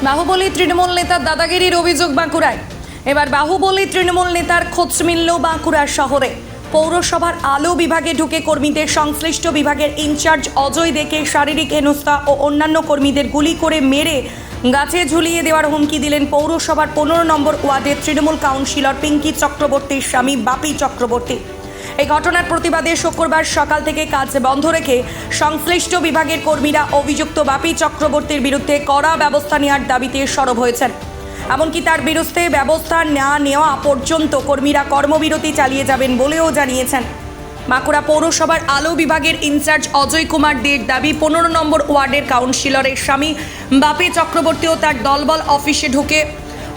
বাহুবলী তৃণমূল নেতার দাদাগিরির অভিযোগ বাঁকুড়ায়। এবার বাহুবলী তৃণমূল নেতার খোঁজ মিলল বাঁকুড়া শহরে। পৌরসভার আলো বিভাগে ঢুকে কর্মীদের সংশ্লিষ্ট বিভাগের ইনচার্জ অজয় দেকে শারীরিক হেনস্থা ও অন্যান্য কর্মীদের গুলি করে মেরে গাছে ঝুলিয়ে দেওয়ার হুমকি দিলেন পৌরসভার 15 নম্বর ওয়ার্ডের তৃণমূল কাউন্সিলর পিঙ্কি চক্রবর্তীর স্বামী বাপি চক্রবর্তী। এই ঘটনার প্রতিবাদে শুক্রবার সকাল থেকে কাজ বন্ধ রেখে সংশ্লিষ্ট বিভাগের কর্মীরা অভিযুক্ত বাপি চক্রবর্তীর বিরুদ্ধে কড়া ব্যবস্থা নেওয়ার দাবিতে সরব হয়েছেন। এমনকি তার বিরুদ্ধে ব্যবস্থা না নেওয়া পর্যন্ত কর্মীরা কর্মবিরতি চালিয়ে যাবেন বলেও জানিয়েছেন। বাঁকুড়া পৌরসভার আলো বিভাগের ইনচার্জ অজয় কুমার দের দাবি, 15 নম্বর ওয়ার্ডের কাউন্সিলরের স্বামী বাপি চক্রবর্তীও তার দলবল অফিসে ঢুকে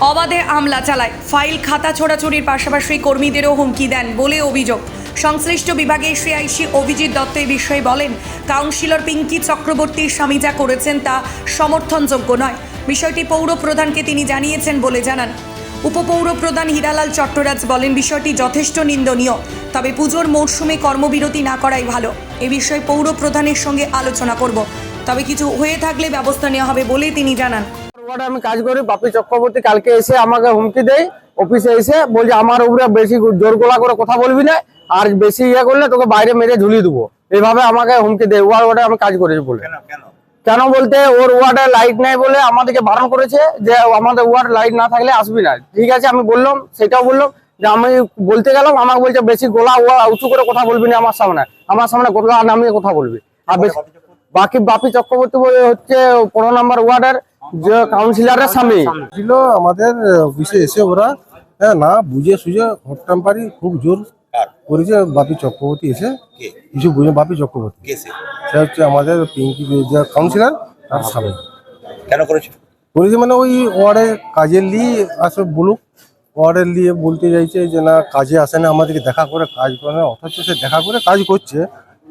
অবাধে হামলা চালায়, ফাইল খাতা ছোড়াছুড়ির পাশাপাশি কর্মীদেরও হুমকি দেন বলে অভিযোগ। সংশ্লিষ্ট বিভাগের সিআইসি অভিজিৎ দত্ত এই বিষয়ে বলেন, কাউন্সিলর পিঙ্কি চক্রবর্তীর স্বামী যা করেছেন তা সমর্থনযোগ্য নয়। বিষয়টি পৌর প্রধানকে তিনি জানিয়েছেন বলে জানান। উপপৌর প্রধান হীরালাল চট্টরাজ বলেন, বিষয়টি যথেষ্ট নিন্দনীয়, তবে পুজোর মরশুমে কর্মবিরতি না করাই ভালো। এ বিষয়ে পৌর প্রধানের সঙ্গে আলোচনা করব, তবে কিছু হয়ে থাকলে ব্যবস্থা নেওয়া হবে বলে তিনি জানান। আমি কাজ করি, বাপি চক্রবর্তী কালকে এসে আমাকে হুমকি দেয়, অফিসে এসে বলছে আমার উপরে বেশি জোর গলা করে কথা বলবি না, আর বেশি ইয়ে করলে তোকে বাইরে মেরে ঝুলিয়ে দেবো, এইভাবে আমাকে হুমকি দেয়। ওয়ার্ডে আমি কাজ করেছি বলে। কেন বলতে ওর ওয়ার্ডে লাইট নেই বলে আমাদেরকে বারণ করেছে যে আমাদের ওয়ার্ড লাইট না থাকলে আসবি না। ঠিক আছে, আমি বললাম, সেটাও বললাম যে আমি বলতে গেলাম, আমাকে বলছে বেশি গলা উঁচু করে কথা বলবি না আমার সামনে গলা নামিয়ে কথা বলবি। আর বাকি বাপি চক্রবর্তী হচ্ছে 15 নম্বর ওয়ার্ডের যে কাউন্সিলরের স্বামী ছিল। আমাদের অফিসে এসে ওরা না বুঝে সুঝে হট্টাম্পারি খুব জোর করেছে। বাপি চক্রবর্তী এসে কিছু বুঝে, বাপি চক্রবর্তী সে হচ্ছে আমাদের পিঙ্কি যে কাউন্সিলর তার স্বামী। কেন করেছে মানে ওই ওয়ার্ডে কাজের নিয়ে আসে বলুক, ওয়ার্ডের নিয়ে বলতে চাইছে যে না কাজে আসে না, আমাদেরকে দেখা করে কাজ করে না, অথচ সে দেখা করে কাজ করছে,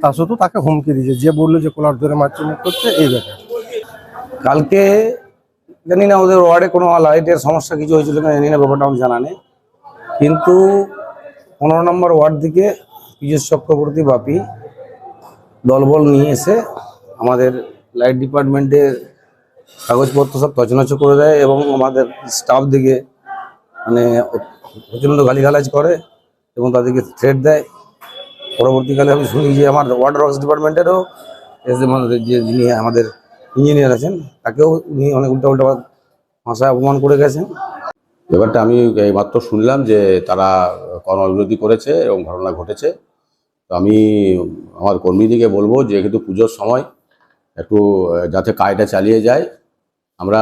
তা সত্ত্বেও তাকে হুমকি দিয়েছে, যে বললো যে কোলার ধরে মারছে মুখ করছে এই ব্যাপারে। কালকে জানি না ওদের ওয়ার্ডে কোনো লাইটের সমস্যা কিছু হয়েছিল কিনা জানি না, ব্যাপারটা আমার জানা নেই, কিন্তু 15 নম্বর ওয়ার্ড থেকে পীযূষ চক্রবর্তী বাপি দলবল নিয়ে এসে আমাদের লাইট ডিপার্টমেন্টের কাগজপত্র সব তছনছ করে দেয় এবং আমাদের স্টাফ দিকে মানে প্রচণ্ড গালিগালাজ করে এবং তাদেরকে থ্রেট দেয়। পরবর্তীকালে আমি শুনি যে আমার ওয়াটার ওয়ার্কস ডিপার্টমেন্টেরও এসে যে যিনি আমাদের ইঞ্জিনিয়ার আছেন তাকেও উনি অনেক উল্টা ভাষায় অপমান করে গেছেন। ব্যাপারটা আমি এইমাত্র শুনলাম যে তারা কর্মবিরতি করেছে এবং ঘটনা ঘটেছে। তো আমি আমার কর্মীদিকে বলবো যে যেহেতু পুজোর সময় একটু যাতে কাজটা চালিয়ে যায়, আমরা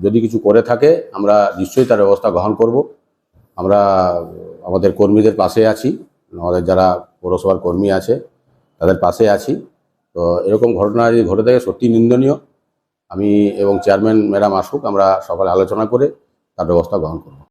যদি কিছু করে থাকে আমরা নিশ্চয়ই তার ব্যবস্থা গ্রহণ করব। আমরা আমাদের কর্মীদের পাশে আছি, আমাদের যারা পৌরসভার কর্মী আছে তাদের পাশে আছি। তো এরকম ঘটনা যদি ঘটে থাকে সত্যি নিন্দনীয়। আমি এবং চেয়ারম্যান ম্যাডাম আসুক, আমরা সকালে আলোচনা করে তার ব্যবস্থা গ্রহণ করব।